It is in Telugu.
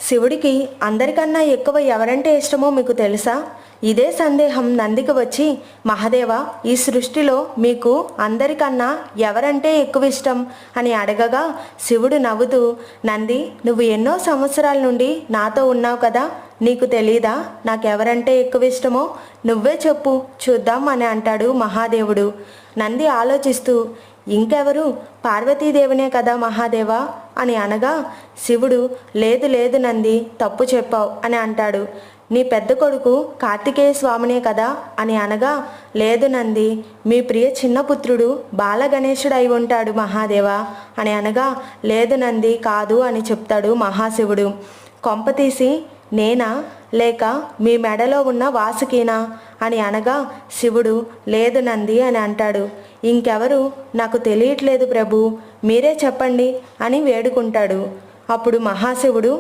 శివుడికి అందరికన్నా ఎక్కువ ఎవరంటే ఇష్టమో మీకు తెలుసా? ఇదే సందేహం నందికి వచ్చి, మహాదేవ, ఈ సృష్టిలో మీకు అందరికన్నా ఎవరంటే ఎక్కువ ఇష్టం అని అడగగా శివుడు నవ్వుతూ, నంది, నువ్వు ఎన్నో సంవత్సరాల నుండి నాతో ఉన్నావు కదా, నీకు తెలీదా నాకెవరంటే ఎక్కువ ఇష్టమో? నువ్వే చెప్పు చూద్దాం అని అంటాడు మహాదేవుడు. నంది ఆలోచిస్తూ, ఇంకెవరు, పార్వతీదేవినే కదా మహాదేవా అని అనగా శివుడు, లేదు లేదు నంది, తప్పు చెప్పావు అని అంటాడు. నీ పెద్ద కొడుకు కార్తికేయ స్వామినే కదా అని అనగా, లేదు నంది, మీ ప్రియ చిన్నపుత్రుడు బాలగణేశుడు అయి ఉంటాడు మహాదేవా అని అనగా, లేదు నంది, కాదు అని చెప్తాడు మహాశివుడు. కొంపతీసి నేనా, లేక మీ మెడలో ఉన్న వాసుకీనా అని అనగా శివుడు, లేదు నంది అని అంటాడు. ఇంకెవరు నాకు తెలియట్లేదు ప్రభు, మీరే చెప్పండి అని వేడుకుంటాడు. అప్పుడు మహాశివుడు